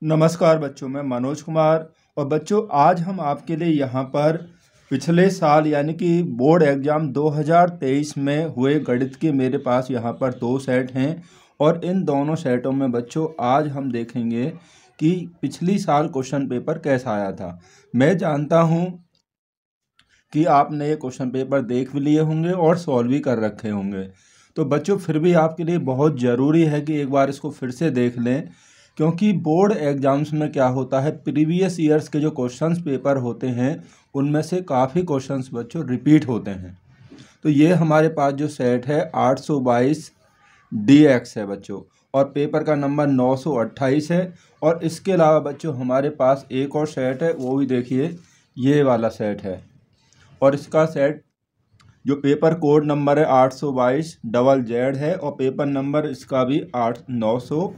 नमस्कार बच्चों, मैं मनोज कुमार। और बच्चों, आज हम आपके लिए यहाँ पर पिछले साल यानी कि बोर्ड एग्ज़ाम 2023 में हुए गणित के मेरे पास यहाँ पर 2 सेट हैं। और इन दोनों सेटों में बच्चों आज हम देखेंगे कि पिछली साल क्वेश्चन पेपर कैसा आया था। मैं जानता हूँ कि आपने ये क्वेश्चन पेपर देख भी लिए होंगे और सॉल्व भी कर रखे होंगे। तो बच्चों, फिर भी आपके लिए बहुत ज़रूरी है कि एक बार इसको फिर से देख लें, क्योंकि बोर्ड एग्ज़ाम्स में क्या होता है, प्रीवियस ईयर्स के जो क्वेश्चंस पेपर होते हैं उनमें से काफ़ी क्वेश्चंस बच्चों रिपीट होते हैं। तो ये हमारे पास जो सेट है 822 DX है बच्चों, और पेपर का नंबर 928 है। और इसके अलावा बच्चों हमारे पास एक और सेट है, वो भी देखिए, ये वाला सेट है। और इसका सेट जो पेपर कोड नंबर है 822 है, और पेपर नंबर इसका भी 900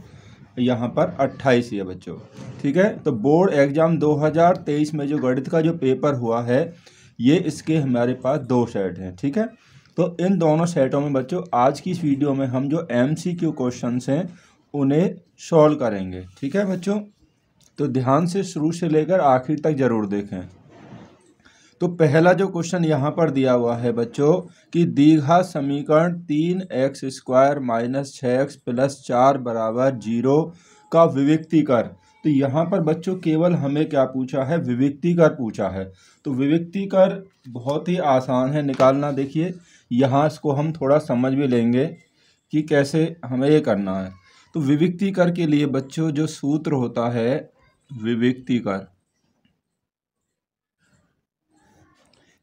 यहाँ पर 28 है बच्चों। ठीक है, तो बोर्ड एग्ज़ाम 2023 में जो गणित का जो पेपर हुआ है, ये इसके हमारे पास 2 सेट हैं। ठीक है, तो इन दोनों सेटों में बच्चों आज की इस वीडियो में हम जो MCQ क्वेश्चंस हैं उन्हें सॉल्व करेंगे। ठीक है बच्चों, तो ध्यान से शुरू से लेकर आखिर तक ज़रूर देखें। तो पहला जो क्वेश्चन यहाँ पर दिया हुआ है बच्चों कि द्विघात समीकरण 3x² - 6x + 4 = 0 का विविक्ती कर। तो यहाँ पर बच्चों केवल हमें क्या पूछा है, विविक्ती कर पूछा है। तो विविक्ती कर बहुत ही आसान है निकालना। देखिए यहाँ इसको हम थोड़ा समझ भी लेंगे कि कैसे हमें ये करना है। तो विविक्ती कर के लिए बच्चों जो सूत्र होता है विविक्ती कर,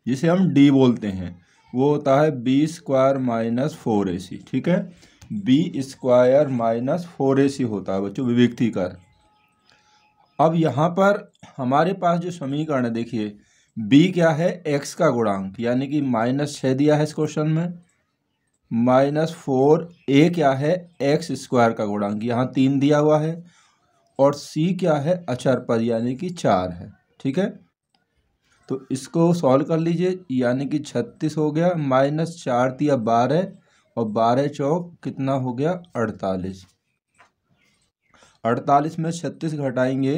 जिसे हम D बोलते हैं, वो होता है B² - 4AC। ठीक है, B² - 4AC होता है बच्चों विविक्ती कर। अब यहाँ पर हमारे पास जो समीकरण है, देखिए B क्या है, x का गुणांक, यानी कि -6 दिया है इस क्वेश्चन में, -4। A क्या है, x² का गुणांक, यहाँ 3 दिया हुआ है। और C क्या है, अचर पद, यानी कि 4 है। ठीक है, तो इसको सॉल्व कर लीजिए, यानी कि 36 हो गया, -4 दिया 12, और 12 चौक कितना हो गया, 48। 48 में 36 घटाएंगे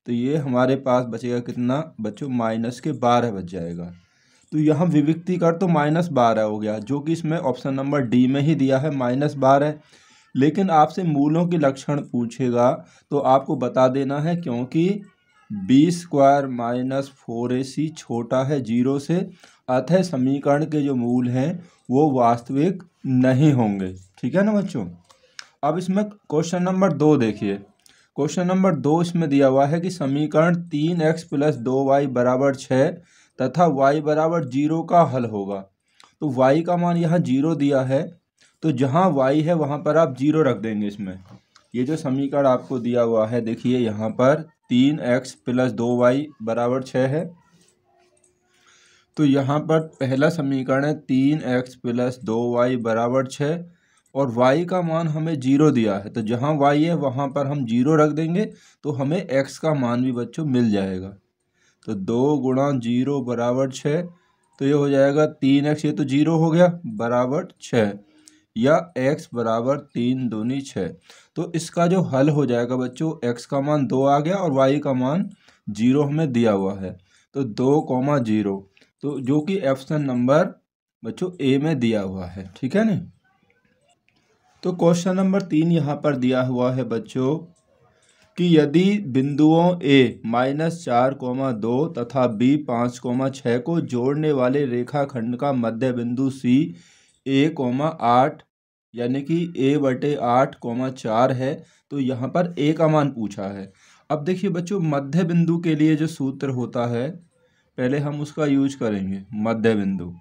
तो ये हमारे पास बचेगा कितना बच्चों, -12 बच जाएगा। तो यहाँ विविक्ती कर तो -12 हो गया, जो कि इसमें ऑप्शन नंबर D में ही दिया है -12। लेकिन आपसे मूलों के लक्षण पूछेगा तो आपको बता देना है, क्योंकि B² - 4AC छोटा है 0 से, अतः समीकरण के जो मूल हैं वो वास्तविक नहीं होंगे। ठीक है ना बच्चों। अब इसमें क्वेश्चन नंबर 2 देखिए। क्वेश्चन नंबर 2 इसमें दिया हुआ है कि समीकरण 3x + 2y = 6 तथा y = 0 का हल होगा। तो y का मान यहाँ 0 दिया है, तो जहाँ y है वहाँ पर आप 0 रख देंगे इसमें। ये जो समीकरण आपको दिया हुआ है, देखिए यहाँ पर 3x + 2y = 6 है। तो यहाँ पर पहला समीकरण है 3x + 2y = 6, और y का मान हमें 0 दिया है, तो जहाँ y है वहाँ पर हम 0 रख देंगे, तो हमें x का मान भी बच्चों मिल जाएगा। तो 2 × 0 = 6, तो ये हो जाएगा 3x, ये तो 0 हो गया, बराबर 6, या x = 3 दूनी 6। तो इसका जो हल हो जाएगा बच्चों, x का मान 2 आ गया और y का मान 0 हमें दिया हुआ है, तो 2, 0, तो जो कि ऑप्शन नंबर बच्चों A में दिया हुआ है। ठीक है ना। तो क्वेश्चन नंबर 3 यहाँ पर दिया हुआ है बच्चों कि यदि बिंदुओं A -4, 2 तथा B 5, 6 को जोड़ने वाले रेखाखंड का मध्य बिंदु C A, 8 यानी कि A/8, 4 है, तो यहाँ पर A का मान पूछा है। अब देखिए बच्चों, मध्य बिंदु के लिए जो सूत्र होता है, पहले हम उसका यूज करेंगे। मध्य बिंदु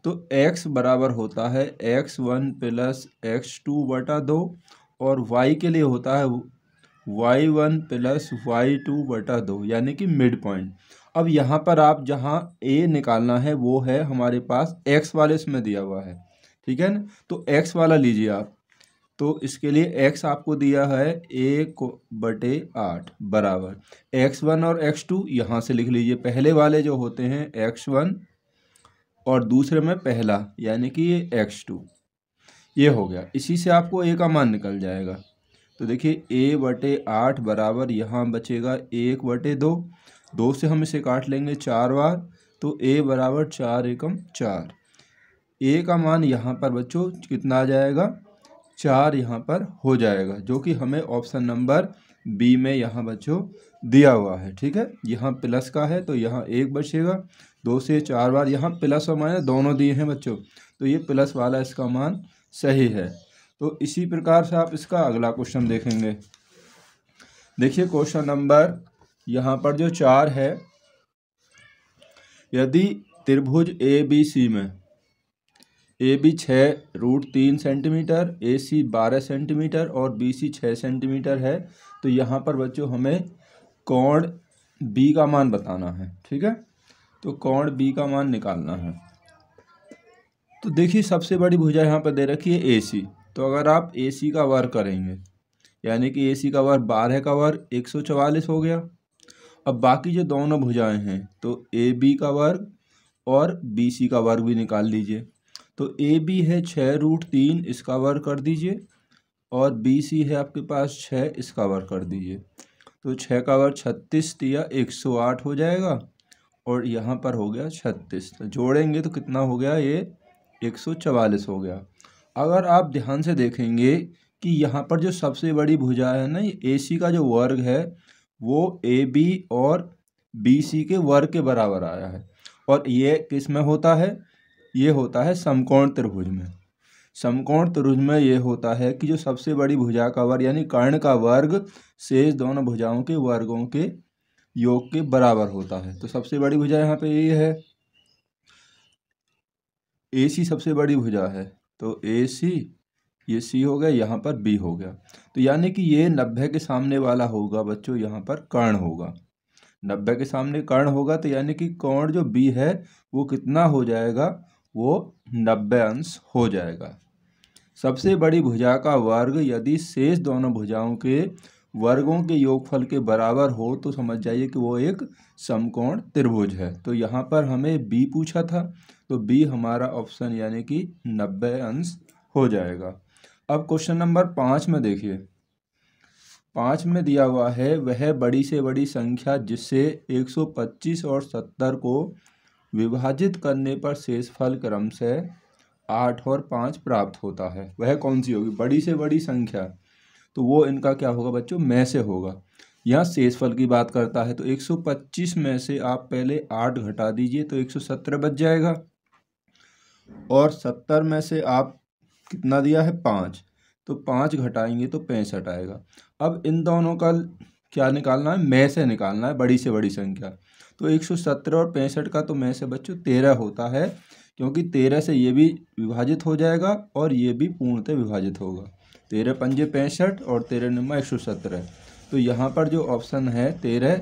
तो x बराबर होता है x1 + x2/2, और y के लिए होता है y1 + y2/2, यानी कि मिड पॉइंट। अब यहाँ पर आप जहाँ a निकालना है वो है हमारे पास x वाले इसमें दिया हुआ है। ठीक है ना, तो x वाला लीजिए आप। तो इसके लिए x आपको दिया है A/8 बराबर x1 और x2, यहाँ से लिख लीजिए। पहले वाले जो होते हैं x1 और दूसरे में पहला यानी कि ये x2, ये हो गया। इसी से आपको A का मान निकल जाएगा। तो देखिए a/8 बराबर यहाँ बचेगा 1/2। 2 से हम इसे काट लेंगे 4 बार, तो a बराबर 4 एकम 4। a का मान यहाँ पर बच्चों कितना आ जाएगा, 4 यहाँ पर हो जाएगा, जो कि हमें ऑप्शन नंबर बी में यहाँ बच्चों दिया हुआ है। ठीक है, यहाँ प्लस का है तो यहाँ 1 बचेगा। 2 से 4 बार यहाँ प्लस और माइनस दोनों दिए हैं बच्चों, तो ये प्लस वाला इसका मान सही है। तो इसी प्रकार से आप इसका अगला क्वेश्चन देखेंगे। देखिए क्वेश्चन नंबर यहाँ पर जो 4 है, यदि त्रिभुज ABC में AB 6√3 सेंटीमीटर, AC 12 सेंटीमीटर और BC 6 सेंटीमीटर है, तो यहाँ पर बच्चों हमें कोण B का मान बताना है। ठीक है, तो कोण B का मान निकालना है। तो देखिए सबसे बड़ी भुजा यहाँ पर दे रखी है AC, तो अगर आप AC का वर्ग करेंगे, यानी कि AC का वर्ग 12 का वर्ग 144 हो गया। अब बाकी जो दोनों भुजाएं हैं, तो AB का वर्ग और BC का वर्ग भी निकाल लीजिए। तो AB है 6√3, इसका वर्ग कर दीजिए, और BC है आपके पास 6, इसका वर्ग कर दीजिए। तो 6 का वर्ग 36 दिया 108 हो जाएगा, और यहाँ पर हो गया 36। तो जोड़ेंगे तो कितना हो गया, ये 144 हो गया। अगर आप ध्यान से देखेंगे कि यहाँ पर जो सबसे बड़ी भुजा है ना, ये AC का जो वर्ग है वो AB और BC के वर्ग के बराबर आया है, और ये किस में होता है, ये होता है समकोण त्रिभुज में। समकोण त्रिभुज में ये होता है कि जो सबसे बड़ी भुजा का वर्ग यानी कर्ण का वर्ग शेष दोनों भुजाओं के वर्गों के योग के बराबर होता है। तो सबसे बड़ी भुजा यहाँ पे ये है, AC सबसे बड़ी भुजा है, तो AC, ये C हो गया, यहाँ पर B हो गया। तो यानी कि ये 90 के सामने वाला होगा बच्चों, यहाँ पर कर्ण होगा। 90 के सामने कर्ण होगा, तो यानी कि कोण जो B है वो कितना हो जाएगा, वो 90 अंश हो जाएगा। सबसे बड़ी भुजा का वर्ग यदि शेष दोनों भुजाओं के वर्गों के योगफल के बराबर हो तो समझ जाइए कि वो एक समकोण त्रिभुज है। तो यहाँ पर हमें B पूछा था, तो B हमारा ऑप्शन यानी कि 90 अंश हो जाएगा। अब क्वेश्चन नंबर 5 में देखिए, 5 में दिया हुआ है वह बड़ी से बड़ी संख्या जिससे 125 और 70 को विभाजित करने पर शेषफल क्रमशः 8 और 5 प्राप्त होता है, वह कौन सी होगी। बड़ी से बड़ी संख्या, तो वो इनका क्या होगा बच्चों, में से होगा। यहाँ शेषफल की बात करता है, तो 125 में से आप पहले 8 घटा दीजिए तो 117 बच जाएगा, और 70 में से आप कितना दिया है 5, तो 5 घटाएंगे तो 65 आएगा। अब इन दोनों का क्या निकालना है, में से निकालना है, बड़ी से बड़ी संख्या। तो 117 और 65 का तो में से बच्चों 13 होता है, क्योंकि 13 से ये भी विभाजित हो जाएगा और ये भी पूर्णतः विभाजित होगा। 13 पंजे 65 और 13 निम्मा 117। तो यहाँ पर जो ऑप्शन है 13,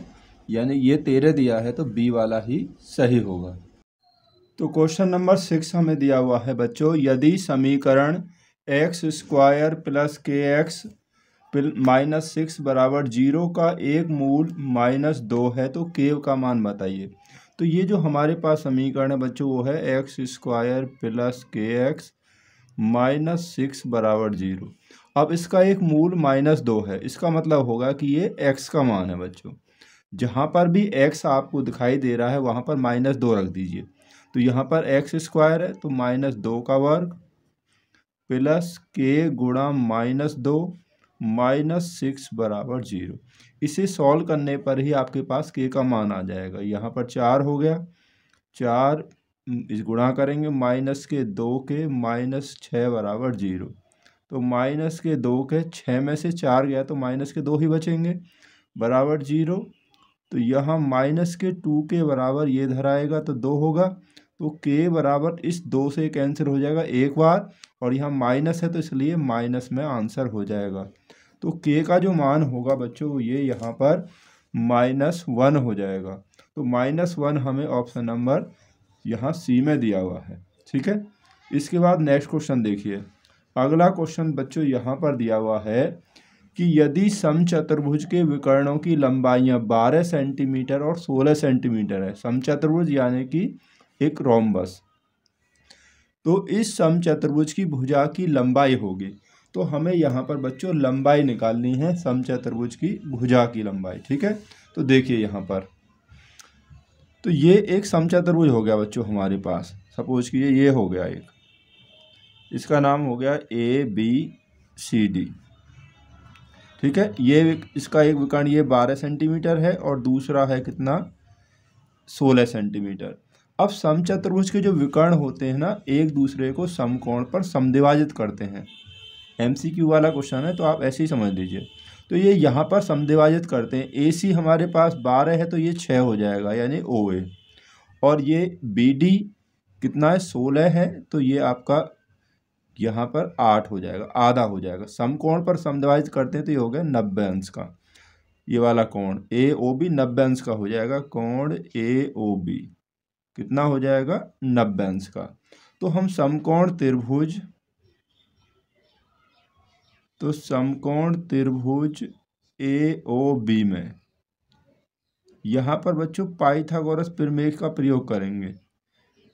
यानी ये 13 दिया है, तो बी वाला ही सही होगा। तो क्वेश्चन नंबर 6 हमें दिया हुआ है बच्चों, यदि समीकरण x² + kx -6 बराबर 0 का एक मूल -2 है तो k का मान बताइए। तो ये जो हमारे पास समीकरण है बच्चों वो है x² + kx -6 बराबर 0। अब इसका एक मूल -2 है, इसका मतलब होगा कि ये x का मान है बच्चों। जहाँ पर भी x आपको दिखाई दे रहा है वहाँ पर -2 रख दीजिए। तो यहाँ पर x² है तो -2 का वर्ग प्लस k गुणा -2 -6 बराबर 0। इसे सॉल्व करने पर ही आपके पास k का मान आ जाएगा। यहाँ पर 4 हो गया, 4 इस गुणा करेंगे -2 के -6 बराबर 0। तो -2 के 6 में से 4 गया तो -2 ही बचेंगे बराबर 0। तो यहाँ -2 के बराबर ये धर आएगा तो 2 होगा, तो k बराबर इस 2 से कैंसिल हो जाएगा एक बार, और यहाँ माइनस है तो इसलिए माइनस में आंसर हो जाएगा। तो k का जो मान होगा बच्चों ये यहाँ पर -1 हो जाएगा। तो -1 हमें ऑप्शन नंबर यहाँ सी में दिया हुआ है। ठीक है, इसके बाद नेक्स्ट क्वेश्चन देखिए। अगला क्वेश्चन बच्चों यहाँ पर दिया हुआ है कि यदि समचतुर्भुज के विकर्णों की लंबाइयाँ 12 सेंटीमीटर और 16 सेंटीमीटर है, समचतुर्भुज यानी कि एक रोम्बस, तो इस समचतुर्भुज की भुजा की लंबाई होगी। तो हमें यहाँ पर बच्चों लंबाई निकालनी है समचतुर्भुज की भुजा की लंबाई। ठीक है, तो देखिए यहाँ पर, तो ये एक समचतुर्भुज हो गया बच्चों हमारे पास। सपोज कीजिए ये हो गया एक, इसका नाम हो गया ABCD। ठीक है, ये इसका एक विकर्ण ये 12 सेंटीमीटर है और दूसरा है कितना, 16 सेंटीमीटर। अब समचतुर्भुज के जो विकर्ण होते हैं ना, एक दूसरे को समकोण पर समद्विभाजित करते हैं। MCQ वाला क्वेश्चन है तो आप ऐसे ही समझ लीजिए। तो ये यहाँ पर समद्विभाजित करते हैं। AC हमारे पास 12 है तो ये 6 हो जाएगा यानी OA, और ये BD कितना है, 16 है, तो ये आपका यहाँ पर 8 हो जाएगा, आधा हो जाएगा। समकोण पर समद्विभाजित करते हैं तो ये हो गया 90 अंश का। ये वाला कोण AOB 90 अंश का हो जाएगा। कोण AOB कितना हो जाएगा, 90 अंश का। तो हम समकोण त्रिभुज AOB में यहाँ पर बच्चों पाइथागोरस प्रमेय का प्रयोग करेंगे।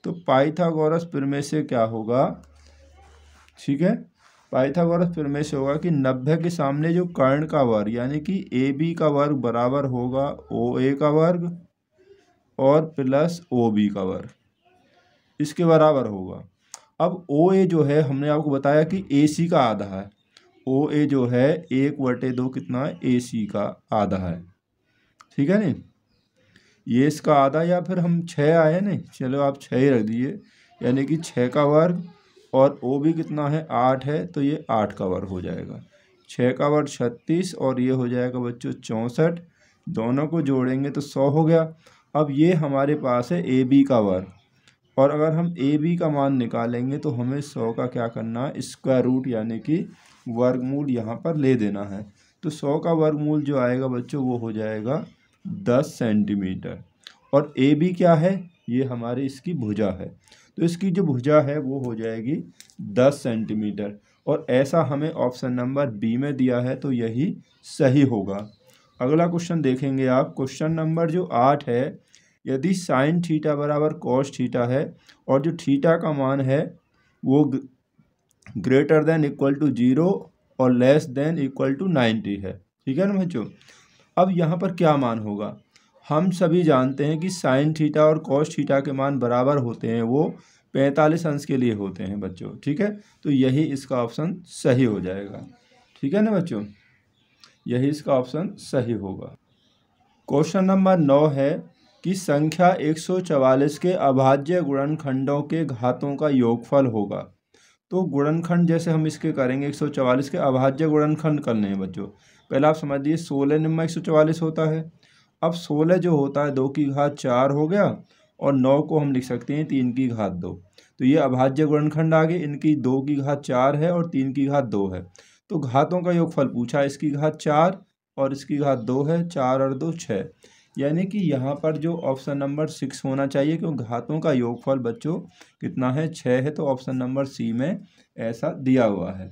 तो पाइथागोरस प्रमेय से क्या होगा, ठीक है, पाइथागोरस प्रमेय से होगा कि 90 के सामने जो कर्ण का वर्ग यानी कि AB का वर्ग बराबर होगा OA का वर्ग और प्लस OB का वर्ग, इसके बराबर होगा। अब OA जो है हमने आपको बताया कि AC का आधा है। OA जो है 1/2 कितना है, AC का आधा है। ठीक है नहीं, ये इसका आधा, या फिर हम 6 आए नहीं, चलो आप 6 ही रख दीजिए, यानी कि 6 का वर्ग, और OB कितना है, 8 है, तो ये 8 का वर्ग हो जाएगा। 6 का वर्ग 36 और ये हो जाएगा बच्चों 64, दोनों को जोड़ेंगे तो 100 हो गया। अब ये हमारे पास है AB का वर्ग, और अगर हम AB का मान निकालेंगे तो हमें 100 का क्या करना है, स्क्वायर रूट यानी कि वर्गमूल यहाँ पर ले देना है। तो 100 का वर्गमूल जो आएगा बच्चों वो हो जाएगा 10 सेंटीमीटर। और AB क्या है, ये हमारी इसकी भुजा है, तो इसकी जो भुजा है वो हो जाएगी 10 सेंटीमीटर। और ऐसा हमें ऑप्शन नंबर B में दिया है, तो यही सही होगा। अगला क्वेश्चन देखेंगे आप, क्वेश्चन नंबर जो 8 है, यदि साइन थीटा बराबर कॉस थीटा है और जो थीटा का मान है वो ग्रेटर देन इक्वल टू 0 और लेस देन इक्वल टू 90 है। ठीक है ना बच्चों, अब यहाँ पर क्या मान होगा, हम सभी जानते हैं कि साइन थीटा और कॉस थीटा के मान बराबर होते हैं, वो 45 अंश के लिए होते हैं बच्चों। ठीक है, तो यही इसका ऑप्शन सही हो जाएगा। ठीक है ना बच्चों, यही इसका ऑप्शन सही होगा। क्वेश्चन नंबर 9 है कि संख्या 144 के अभाज्य गुणनखंडों के घातों का योगफल होगा। तो गुणनखंड जैसे हम इसके करेंगे, 144 के अभाज्य गुणनखंड करने हैं बच्चों। पहले आप समझिए 16 निम्न 144 होता है। अब 16 जो होता है 2 की घात 4 हो गया, और 9 को हम लिख सकते हैं 3 की घात 2। तो ये अभाज्य गुणनखंड आ गए, इनकी 2 की घात 4 है और 3 की घात 2 है। तो घातों का योगफल पूछा, इसकी घात 4 और इसकी घात 2 है, 4 और 2 6, यानी कि यहाँ पर जो ऑप्शन नंबर 6 होना चाहिए, क्योंकि घातों का योगफल बच्चों कितना है, 6 है, तो ऑप्शन नंबर C में ऐसा दिया हुआ है।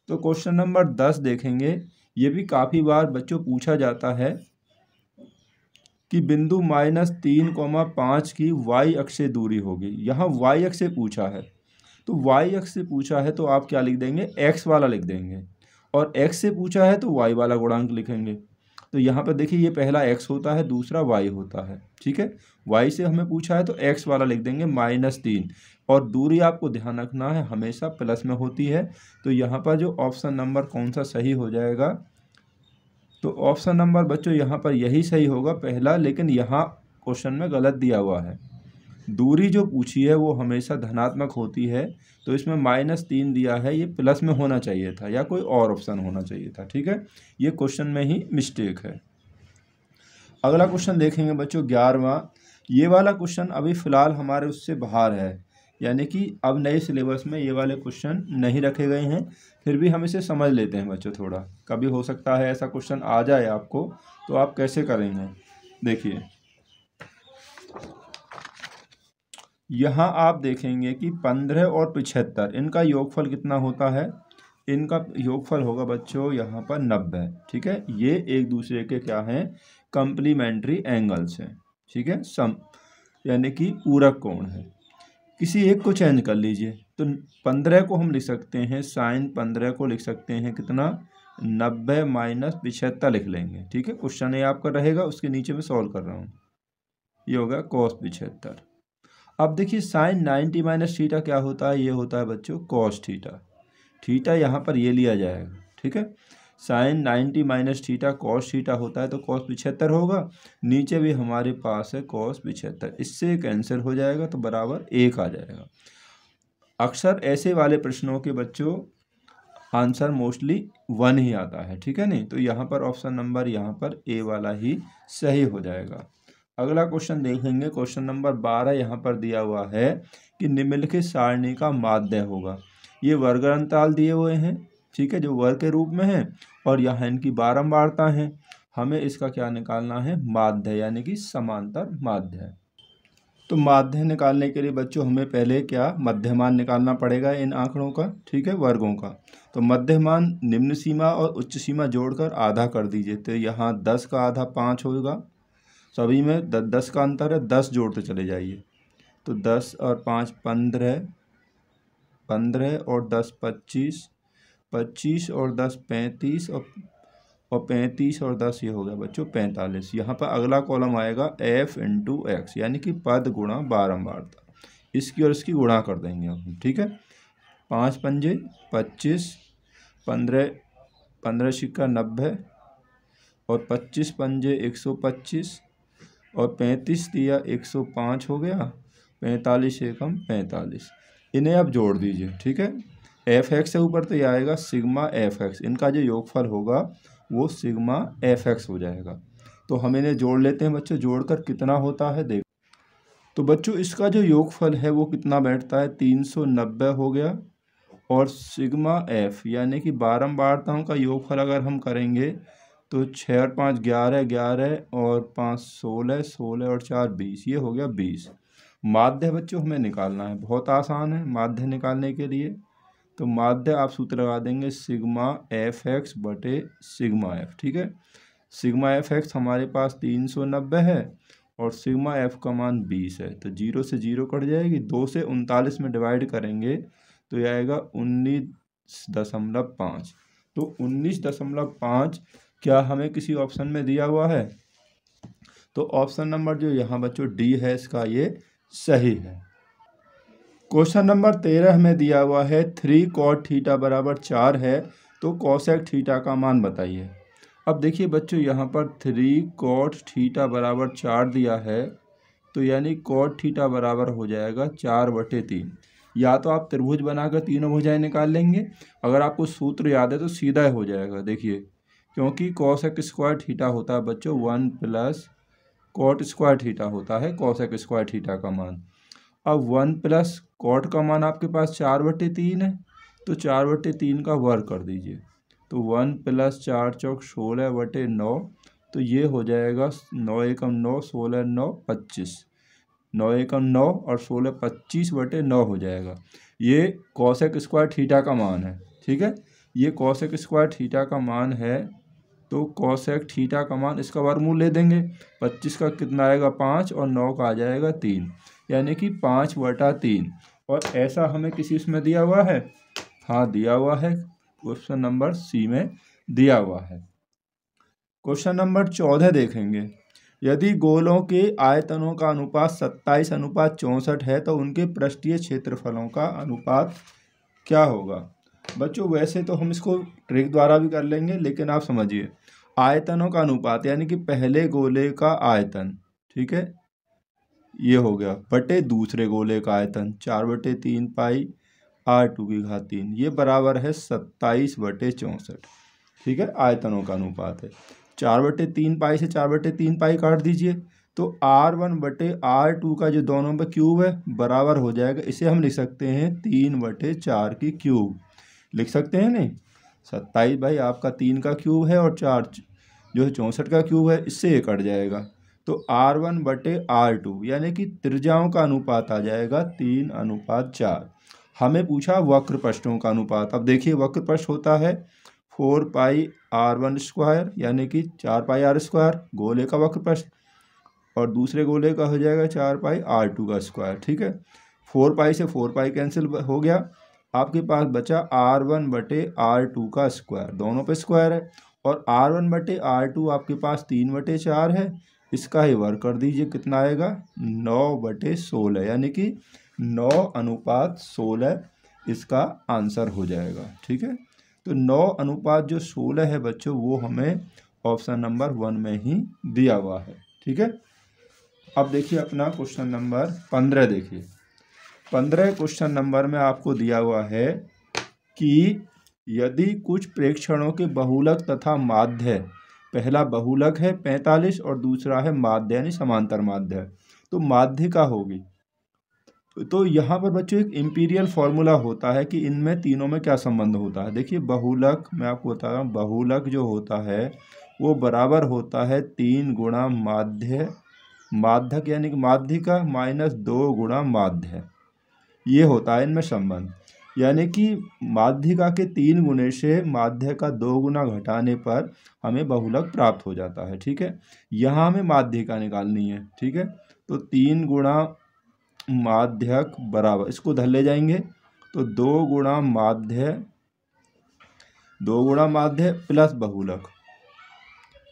तो क्वेश्चन नंबर 10 देखेंगे, ये भी काफ़ी बार बच्चों पूछा जाता है कि बिंदु -3,5 की y अक्ष से दूरी होगी। यहाँ y अक्ष से पूछा है, तो y अक्ष से पूछा है तो आप क्या लिख देंगे, x वाला लिख देंगे, और x से पूछा है तो y वाला गुणांक लिखेंगे। तो यहाँ पर देखिए ये पहला x होता है, दूसरा y होता है। ठीक है, y से हमें पूछा है तो x वाला लिख देंगे -3, और दूरी आपको ध्यान रखना है हमेशा प्लस में होती है। तो यहाँ पर जो ऑप्शन नंबर कौन सा सही हो जाएगा, तो ऑप्शन नंबर बच्चों यहाँ पर यही सही होगा पहला, लेकिन यहाँ क्वेश्चन में गलत दिया हुआ है। दूरी जो पूछी है वो हमेशा धनात्मक होती है, तो इसमें -3 दिया है, ये प्लस में होना चाहिए था या कोई और ऑप्शन होना चाहिए था। ठीक है, ये क्वेश्चन में ही मिस्टेक है। अगला क्वेश्चन देखेंगे बच्चों 11वां। ये वाला क्वेश्चन अभी फ़िलहाल हमारे उससे बाहर है, यानी कि अब नए सिलेबस में ये वाले क्वेश्चन नहीं रखे गए हैं, फिर भी हम इसे समझ लेते हैं बच्चों थोड़ा। कभी हो सकता है ऐसा क्वेश्चन आ जाए आपको, तो आप कैसे करेंगे, देखिए यहाँ आप देखेंगे कि 15 और 75 इनका योगफल कितना होता है, इनका योगफल होगा बच्चों यहाँ पर 90। ठीक है, ये एक दूसरे के क्या हैं, कंप्लीमेंट्री एंगल्स हैं। ठीक है, सम यानी कि पूरक कोण है। किसी एक को चेंज कर लीजिए, तो तो 15 को हम लिख सकते हैं, साइन 15 को लिख सकते हैं कितना, 90 माइनस 75 लिख लेंगे। ठीक है, क्वेश्चन ये आपका रहेगा, उसके नीचे में सॉल्व कर रहा हूँ। ये होगा cos 75। अब देखिए साइन 90 माइनस थीटा क्या होता है, ये होता है बच्चों cos थीटा। थीटा यहाँ पर ये लिया जाएगा। ठीक है, sine 90 minus theta cos theta होता है, तो cos 75 होगा। नीचे भी हमारे पास है cos 75, इससे कैंसिल हो जाएगा तो बराबर 1 आ जाएगा। अक्सर ऐसे वाले प्रश्नों के बच्चों आंसर मोस्टली 1 ही आता है। ठीक है नहीं, तो यहाँ पर ऑप्शन नंबर यहाँ पर ए वाला ही सही हो जाएगा। अगला क्वेश्चन देखेंगे, क्वेश्चन नंबर 12 यहाँ पर दिया हुआ है कि निम्नलिखित सारणी का माध्य होगा। ये वर्ग अंतराल दिए हुए हैं, ठीक है, जो वर्ग के रूप में है, और यहाँ इनकी बारंबारता है। हमें इसका क्या निकालना है, माध्य, यानी कि समांतर माध्य। तो माध्य निकालने के लिए बच्चों हमें पहले क्या, मध्यमान निकालना पड़ेगा इन आंकड़ों का। ठीक है, वर्गों का। तो मध्यमान निम्न सीमा और उच्च सीमा जोड़कर आधा कर दीजिए। तो यहाँ 10 का आधा 5 होगा, सभी में 10 का अंतर है, 10 जोड़ते चले जाइए। तो 10 और 5 15, 15 और 10 25, 25 और 10 35, और 35 और 10 ये हो गया बच्चों 45। यहाँ पर अगला कॉलम आएगा f इंटू एक्स, यानी कि पद गुणा बारंबारता। इसकी और इसकी गुणा कर देंगे हम। ठीक है, 5 पंजे 25, 15 15 सिक्का 90, और 25 पंजे 125, और 35 दिया 105 हो गया, 45 एकम 45। इन्हें आप जोड़ दीजिए। ठीक है, एफ एक्स से ऊपर तो ये आएगा सिग्मा एफ एक्स, इनका जो योगफल होगा वो सिग्मा एफ एक्स हो जाएगा। तो हम इन्हें जोड़ लेते हैं बच्चों, जोड़कर कितना होता है देख। तो बच्चों इसका जो योगफल है वो कितना बैठता है, 390 हो गया। और सिग्मा एफ यानी कि बारंबारताओं का योगफल अगर हम करेंगे तो 6 और 5 11, 11 और 5 16, 16 और 4 20, ये हो गया 20। माध्य बच्चों हमें निकालना है, बहुत आसान है माध्य निकालने के लिए। तो माध्य आप सूत्र लगा देंगे सिग्मा एफ एक्स बटे सिग्मा एफ। ठीक है, सिग्मा एफ एक्स हमारे पास 390 है और सिग्मा एफ का मान 20 है। तो 0 से 0 कट जाएगी, 2 से 39 में डिवाइड करेंगे तो यह आएगा 19.5। तो 19.5 क्या हमें किसी ऑप्शन में दिया हुआ है, तो ऑप्शन नंबर जो यहाँ बच्चों डी है इसका ये सही है। क्वेश्चन नंबर 13 में दिया हुआ है 3 cot थीटा बराबर 4 है, तो cosec थीटा का मान बताइए। अब देखिए बच्चों यहाँ पर 3 cot थीटा बराबर 4 दिया है, तो यानी cot थीटा बराबर हो जाएगा 4/3। या तो आप त्रिभुज बनाकर तीनों भुजाएं निकाल लेंगे, अगर आपको सूत्र याद है तो सीधा हो जाएगा। देखिए, क्योंकि cosec स्क्वायर थीटा होता है बच्चों 1 प्लस cot स्क्वायर थीटा होता है cosec स्क्वायर थीटा का मान। अब 1 प्लस कॉट का मान आपके पास 4/3 है, तो 4/3 का वर्ग कर दीजिए। तो 1 प्लस 4 चौक 16/9, तो ये हो जाएगा 9 एकम 9, 16 9 25, 9 एकम 9 और 16 25/9 हो जाएगा। ये कॉसेक स्क्वायर थीटा का मान है। ठीक है, ये कॉसेक स्क्वायर थीटा का मान है, तो कॉसेक थीटा का मान इसका वर्गमूल ले देंगे। 25 का कितना आएगा 5, और 9 का आ जाएगा 3, यानी कि 5/3। और ऐसा हमें किसी इसमें दिया हुआ है, हाँ दिया हुआ है, क्वेश्चन नंबर सी में दिया हुआ है। क्वेश्चन नंबर 14 देखेंगे, यदि गोलों के आयतनों का अनुपात 27:64 है तो उनके पृष्ठीय क्षेत्रफलों का अनुपात क्या होगा। बच्चों वैसे तो हम इसको ट्रिक द्वारा भी कर लेंगे, लेकिन आप समझिए आयतनों का अनुपात यानी कि पहले गोले का आयतन, ठीक है, ये हो गया, बटे दूसरे गोले का आयतन 4/3 पाई r⁴ ये बराबर है 27/64। ठीक है, आयतनों का अनुपात है। 4/3 पाई से 4/3 पाई काट दीजिए, तो r1/r2 का जो दोनों में क्यूब है बराबर हो जाएगा। इसे हम लिख सकते हैं 3/4 की क्यूब, लिख सकते हैं नहीं। 27 भाई आपका 3 का क्यूब है और 4 जो है 64 का क्यूब है, इससे ये कट जाएगा। तो r1/r2 यानी कि त्रिज्याओं का अनुपात आ जाएगा 3:4। हमें पूछा वक्र पृष्ठों का अनुपात। अब देखिए वक्र पृष्ठ होता है 4πr1² यानी कि 4πr², गोले का वक्र पृष्ठ, और दूसरे गोले का हो जाएगा 4πr2 का स्क्वायर। ठीक है, 4 पाई से 4 पाई कैंसिल हो गया, आपके पास बचा R1/R2 का स्क्वायर, दोनों पे स्क्वायर है, और R1/R2 आपके पास 3/4 है, इसका ही वर्ग कर दीजिए, कितना आएगा 9/16, यानी कि 9:16 इसका आंसर हो जाएगा। ठीक है, तो 9:16 है बच्चों, वो हमें ऑप्शन नंबर 1 में ही दिया हुआ है। ठीक है, अब देखिए अपना क्वेश्चन नंबर 15 देखिए। 15 क्वेश्चन नंबर में आपको दिया हुआ है कि यदि कुछ प्रेक्षणों के बहुलक तथा माध्य, पहला बहुलक है 45 और दूसरा है माध्य यानी समांतर माध्य, तो माध्य का होगी। तो यहाँ पर बच्चों एक इंपीरियल फॉर्मूला होता है कि इनमें तीनों में क्या संबंध होता है। देखिए बहुलक, मैं आपको बता रहा हूँ, बहुलक जो होता है वो बराबर होता है 3 गुणा माध्य, माध्यक यानी कि माध्य का -2 गुणा माध्य, ये होता है इनमें संबंध। यानी कि माध्यिका के 3 गुणे से माध्य का 2 गुना घटाने पर हमें बहुलक प्राप्त हो जाता है। ठीक है, यहाँ हमें माध्यिका निकालनी है। ठीक है, तो 3 गुणा माध्यक बराबर, इसको धर ले जाएंगे तो 2 गुणा माध्य प्लस बहुलक,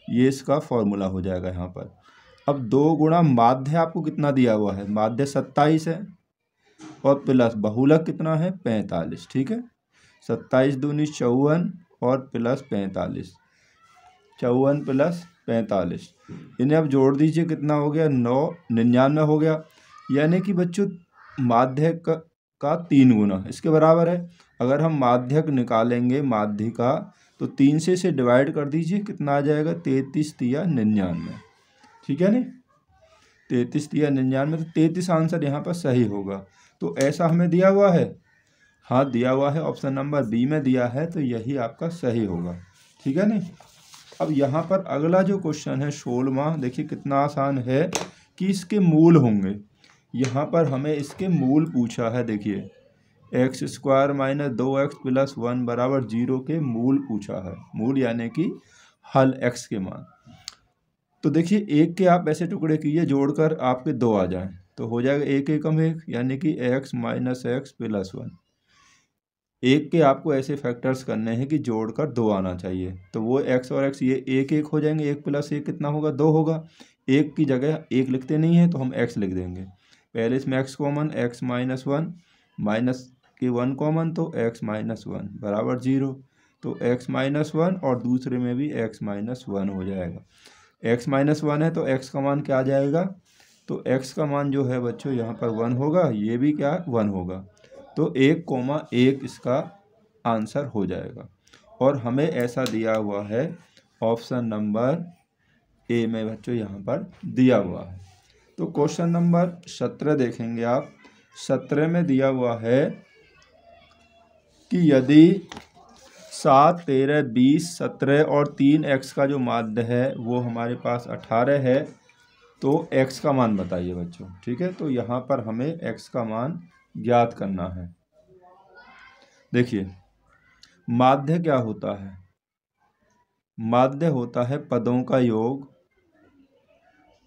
ये इसका फॉर्मूला हो जाएगा यहाँ पर। अब 2 गुणा माध्य आपको कितना दिया हुआ है, माध्य 27 है, और प्लस बहुलक कितना है 45। ठीक है, 27 दूनी 54 और प्लस 45, 54 प्लस 45, इन्हें अब जोड़ दीजिए, कितना हो गया 999 हो गया। यानी कि बच्चों माध्यक का 3 गुना इसके बराबर है। अगर हम माध्यक निकालेंगे माध्य का, तो 3 से इसे डिवाइड कर दीजिए, कितना आ जाएगा 33 तिया 99। ठीक है ना, 33 तिया 99, तो 33 आंसर यहाँ पर सही होगा। तो ऐसा हमें दिया हुआ है, हाँ दिया हुआ है, ऑप्शन नंबर बी में दिया है, तो यही आपका सही होगा। ठीक है ना। अब यहाँ पर अगला जो क्वेश्चन है 16वां, देखिए कितना आसान है कि इसके मूल होंगे। यहाँ पर हमें इसके मूल पूछा है। देखिए x² - 2x + 1 = 0 के मूल पूछा है, मूल यानी कि हल x के मान। तो देखिए एक के आप ऐसे टुकड़े कीजिए जोड़कर आपके 2 आ जाएं, तो हो जाएगा 1 एकम 1, यानी कि x - x + 1। एक के आपको ऐसे फैक्टर्स करने हैं कि जोड़कर 2 आना चाहिए, तो वो x और x ये 1 1 हो जाएंगे, 1 + 1 कितना होगा 2 होगा। एक की जगह 1 लिखते नहीं है तो हम x लिख देंगे, पहले इसमें x कॉमन, x - 1 माइनस के 1 कॉमन, तो x - 1 बराबर 0, तो x - 1 और दूसरे में भी x - 1 हो जाएगा। x - 1 है तो x का मान क्या आ जाएगा, तो x का मान जो है बच्चों यहाँ पर 1 होगा, ये भी क्या 1 होगा, तो 1,1 इसका आंसर हो जाएगा। और हमें ऐसा दिया हुआ है ऑप्शन नंबर ए में बच्चों यहाँ पर दिया हुआ है। तो क्वेश्चन नंबर 17 देखेंगे आप। 17 में दिया हुआ है कि यदि 7, 13, 20, 17 और 3x का जो माध्य है वो हमारे पास 18 है, तो x का मान बताइए बच्चों। ठीक है, तो यहाँ पर हमें x का मान ज्ञात करना है। देखिए माध्य क्या होता है, माध्य होता है पदों का योग,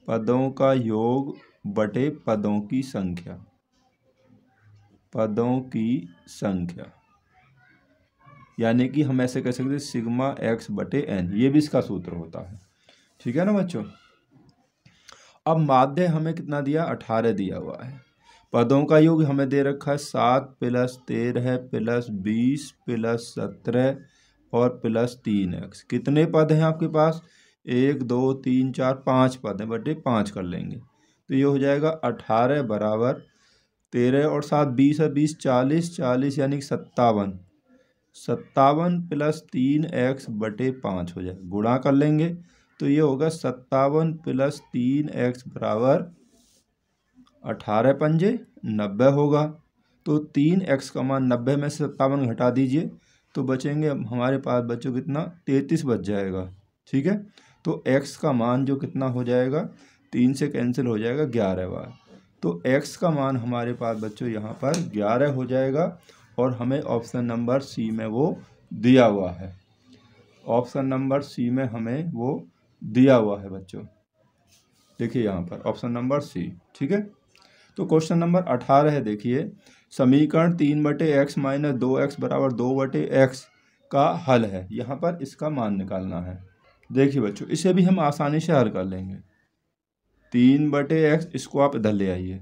पदों का योग बटे पदों की संख्या, पदों की संख्या, यानी कि हम ऐसे कह सकते हैं सिग्मा x बटे n, ये भी इसका सूत्र होता है। ठीक है ना बच्चों। अब माध्य हमें कितना दिया 18 दिया हुआ है, पदों का योग हमें दे रखा है 7 + 13 + 20 + 17 और + 3x। कितने पद हैं आपके पास, 1 2 3 4 5 पद हैं, बटे 5 कर लेंगे, तो ये हो जाएगा 18 बराबर 13 और 7 20 है, 20 40, 40 यानी कि 57, 57 + 3x बटे 5 हो जाएगा, गुणा कर लेंगे तो ये होगा 57 + 3x बराबर 18 पंजे 90 होगा। तो 3x का मान 90 में से 57 घटा दीजिए तो बचेंगे हमारे पास बच्चों कितना 33 बच जाएगा। ठीक है, तो x का मान जो कितना हो जाएगा 3 से कैंसिल हो जाएगा 11 बार, तो x का मान हमारे पास बच्चों यहाँ पर 11 हो जाएगा। और हमें ऑप्शन नंबर सी में वो दिया हुआ है, ऑप्शन नंबर सी में हमें वो दिया हुआ है बच्चों, देखिए यहाँ पर ऑप्शन नंबर सी। ठीक है, तो क्वेश्चन नंबर 18 है, देखिए समीकरण 3/x - 2x = 2/x का हल है। यहाँ पर इसका मान निकालना है। देखिए बच्चों, इसे भी हम आसानी से हल कर लेंगे। 3/x इसको आप इधर ले आइए,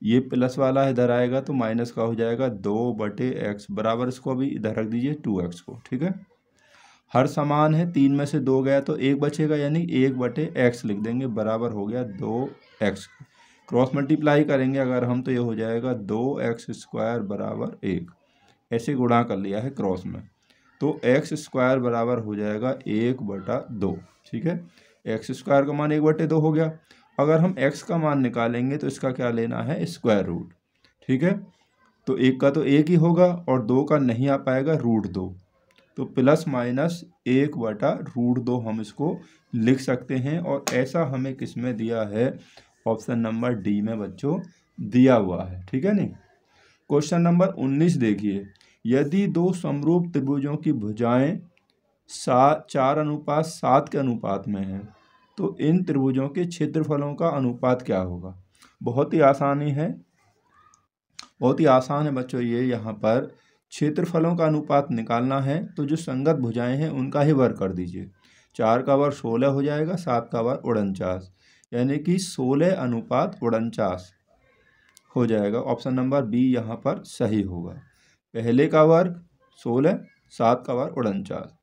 ये प्लस वाला इधर आएगा तो माइनस का हो जाएगा 2/x बराबर, इसको अभी इधर रख दीजिए 2x को, ठीक है। हर समान है, 3 में से 2 गया तो 1 बचेगा, यानी 1/x लिख देंगे, बराबर हो गया 2x। क्रॉस मल्टीप्लाई करेंगे अगर हम तो ये हो जाएगा 2x² बराबर 1। ऐसे गुणा कर लिया है क्रॉस में, तो x² बराबर हो जाएगा 1/2, ठीक है। x² का मान 1/2 हो गया। अगर हम x का मान निकालेंगे तो इसका क्या लेना है, स्क्वायर रूट, ठीक है। तो 1 का तो 1 ही होगा और 2 का नहीं आ पाएगा, √2, तो ±1/√2 हम इसको लिख सकते हैं। और ऐसा हमें किस में दिया है, ऑप्शन नंबर डी में बच्चों दिया हुआ है, ठीक है नहीं। क्वेश्चन नंबर 19 देखिए, यदि दो समरूप त्रिभुजों की भुजाएं 4:7 के अनुपात में हैं तो इन त्रिभुजों के क्षेत्रफलों का अनुपात क्या होगा। बहुत ही आसानी है, बहुत ही आसान है बच्चों ये। यहाँ पर क्षेत्रफलों का अनुपात निकालना है तो जो संगत भुजाएं हैं उनका ही वर्ग कर दीजिए। 4 का वर्ग 16 हो जाएगा, 7 का वर्ग 49, यानी कि 16:49 हो जाएगा। ऑप्शन नंबर बी यहाँ पर सही होगा। पहले का वर्ग 16, 7 का वर्ग 49।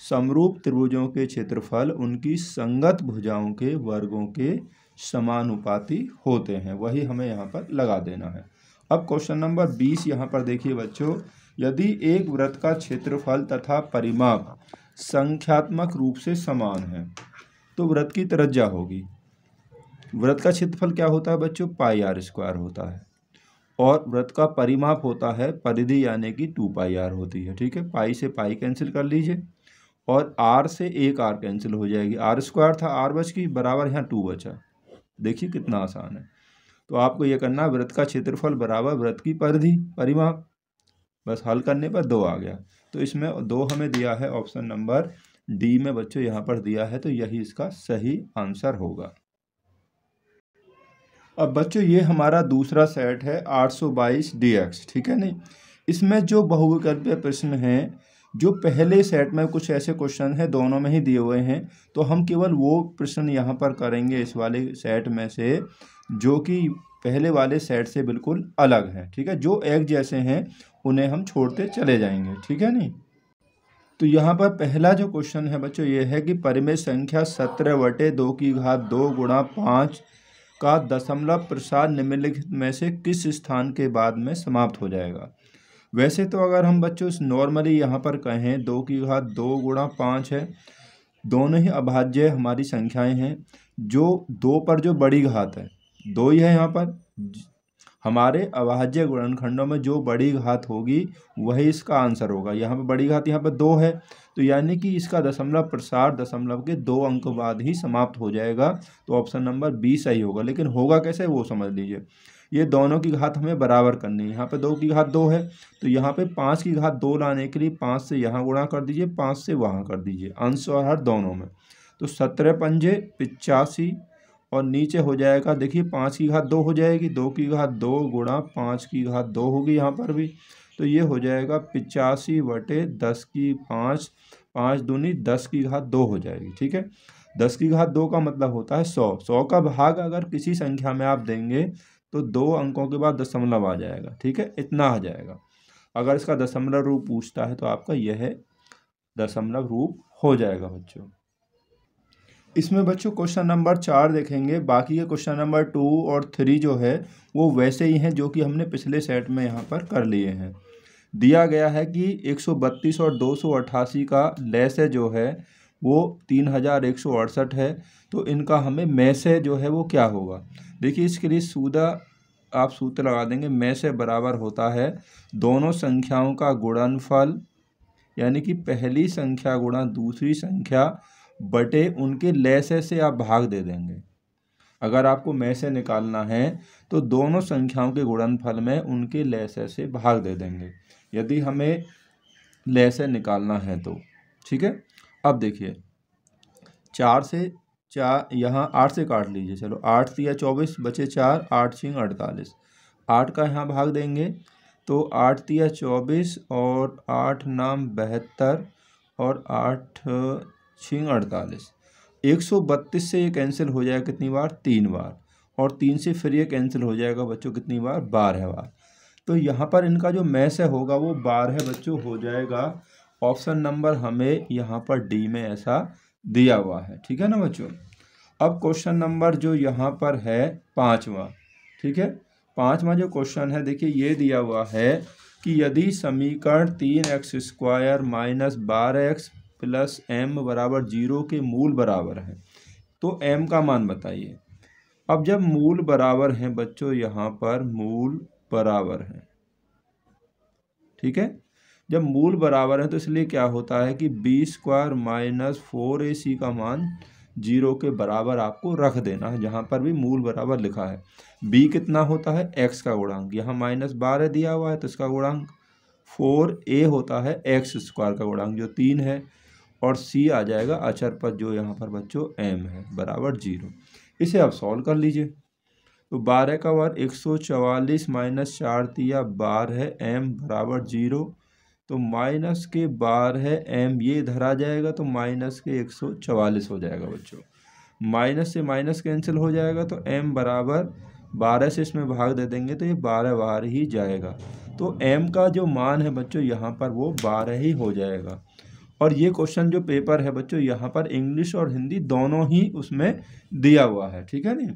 समरूप त्रिभुजों के क्षेत्रफल उनकी संगत भुजाओं के वर्गों के समानुपाती होते हैं, वही हमें यहाँ पर लगा देना है। अब क्वेश्चन नंबर 20 यहाँ पर देखिए बच्चों, यदि एक वृत्त का क्षेत्रफल तथा परिमाप संख्यात्मक रूप से समान है तो वृत्त की त्रिज्या होगी। वृत्त का क्षेत्रफल क्या होता है बच्चों, πr² होता है, और वृत्त का परिमाप होता है परिधि, यानी कि 2πr होती है, ठीक है। पाई से पाई कैंसिल कर लीजिए और r से एक r कैंसिल हो जाएगी, r² था, r बच गई, बराबर यहाँ 2 बचा। देखिए कितना आसान है। तो आपको ये करना है, वृत्त का क्षेत्रफल बराबर वृत्त की परिधि परिमाप, बस हल करने पर 2 आ गया। तो इसमें 2 हमें दिया है ऑप्शन नंबर डी में बच्चों, यहाँ पर दिया है, तो यही इसका सही आंसर होगा। अब बच्चों ये हमारा दूसरा सेट है 822dx, ठीक है नहीं। इसमें जो बहुविकल्पीय प्रश्न हैं, जो पहले सेट में कुछ ऐसे क्वेश्चन हैं दोनों में ही दिए हुए हैं, तो हम केवल वो प्रश्न यहाँ पर करेंगे इस वाले सेट में से जो कि पहले वाले सेट से बिल्कुल अलग है, ठीक है। जो एक जैसे हैं उन्हें हम छोड़ते चले जाएंगे, ठीक है नहीं। तो यहाँ पर पहला जो क्वेश्चन है बच्चों ये है कि परिमेय संख्या 17/2 × 5 का दशमलव प्रसार निम्नलिखित में से किस स्थान के बाद में समाप्त हो जाएगा। वैसे तो अगर हम बच्चों नॉर्मली यहाँ पर कहें 2 × 5 है, दोनों ही अभाज्य हमारी संख्याएं हैं। जो 2 पर जो बड़ी घात है 2 ही है, यहाँ पर हमारे अभाज्य गुणनखंडों में जो बड़ी घात होगी वही इसका आंसर होगा। यहाँ पर बड़ी घात यहाँ पर 2 है, तो यानी कि इसका दशमलव प्रसार दशमलव के 2 अंक बाद ही समाप्त हो जाएगा। तो ऑप्शन नंबर बी सही होगा। लेकिन होगा कैसे वो समझ लीजिए। ये दोनों की घात हमें बराबर करनी है। यहाँ पे 2 की घात 2 है, तो यहाँ पे 5 की घात 2 लाने के लिए 5 से यहाँ गुणा कर दीजिए, 5 से वहाँ कर दीजिए, अंश और हर दोनों में। तो 17 पंजे 85 और नीचे हो जाएगा, देखिए 5 की घात 2 हो जाएगी, 2 की घात 2 गुणा 5 की घात 2 होगी यहाँ पर भी, तो ये हो जाएगा 85/10 की 5, 5 दूनी 10 की घात 2 हो जाएगी, ठीक है। 10 की घात 2 का मतलब होता है 100। 100 का भाग अगर किसी संख्या में आप देंगे तो 2 अंकों के बाद दशमलव आ जाएगा, ठीक है, इतना आ जाएगा। अगर इसका दशमलव रूप पूछता है तो आपका यह दशमलव रूप हो जाएगा बच्चों। इसमें बच्चों क्वेश्चन नंबर 4 देखेंगे। बाकी के क्वेश्चन नंबर 2 और 3 जो है वो वैसे ही हैं जो कि हमने पिछले सेट में यहाँ पर कर लिए हैं। दिया गया है कि 132 और 288 का लैसे जो है वो 3168 है, तो इनका हमें में से जो है वो क्या होगा। देखिए इसके लिए सीधा आप सूत्र लगा देंगे, में से बराबर होता है दोनों संख्याओं का गुणनफल, यानी कि पहली संख्या गुणा दूसरी संख्या बटे उनके लैसे से आप भाग दे देंगे। अगर आपको में से निकालना है तो दोनों संख्याओं के गुणनफल में उनके लैसे से भाग दे देंगे, यदि हमें लैसे निकालना है तो, ठीक है। अब देखिए 4 से 4, यहाँ 8 से काट लीजिए, चलो 8 तिया 24 बचे 4, 8 छिंग 48, 8 का यहाँ भाग देंगे तो 8 तिया 24 और 8 नाम 72 और 8 छिंग 48। 132 से ये कैंसिल हो जाएगा कितनी बार? 3 बार। और 3 से फिर ये कैंसिल हो जाएगा बच्चों कितनी बार? 12 बार। तो यहाँ पर इनका जो मैच है होगा वो 12 बच्चों हो जाएगा। ऑप्शन नंबर हमें यहाँ पर डी में ऐसा दिया हुआ है, ठीक है ना बच्चों। अब क्वेश्चन नंबर जो यहाँ पर है 5वां, ठीक है, 5वां जो क्वेश्चन है देखिए ये दिया हुआ है कि यदि समीकरण 3x² minus 12x plus m बराबर 0 के मूल बराबर है तो m का मान बताइए। अब जब मूल बराबर हैं बच्चों, यहाँ पर मूल बराबर है, ठीक है, जब मूल बराबर है तो इसलिए क्या होता है कि b² माइनस 4ac का मान 0 के बराबर आपको रख देना है, जहाँ पर भी मूल बराबर लिखा है। b कितना होता है? x का गुणांक, यहाँ -12 दिया हुआ है तो इसका गुणांक 4a होता है x² का गुणांक जो 3 है, और c आ जाएगा अचर पद जो यहाँ पर बच्चों m है बराबर 0। इसे आप सॉल्व कर लीजिए तो 12 का वर्ग 144 माइनस 4 तिया 12 है, m बराबर 0, तो माइनस के 12 m ये इधर आ जाएगा तो माइनस के 144 हो जाएगा बच्चों। माइनस से माइनस कैंसिल हो जाएगा तो m बराबर 12 से इसमें भाग दे देंगे तो ये 12 बार ही जाएगा। तो m का जो मान है बच्चों यहाँ पर वो 12 ही हो जाएगा। और ये क्वेश्चन जो पेपर है बच्चों यहाँ पर इंग्लिश और हिंदी दोनों ही उसमें दिया हुआ है, ठीक है नी,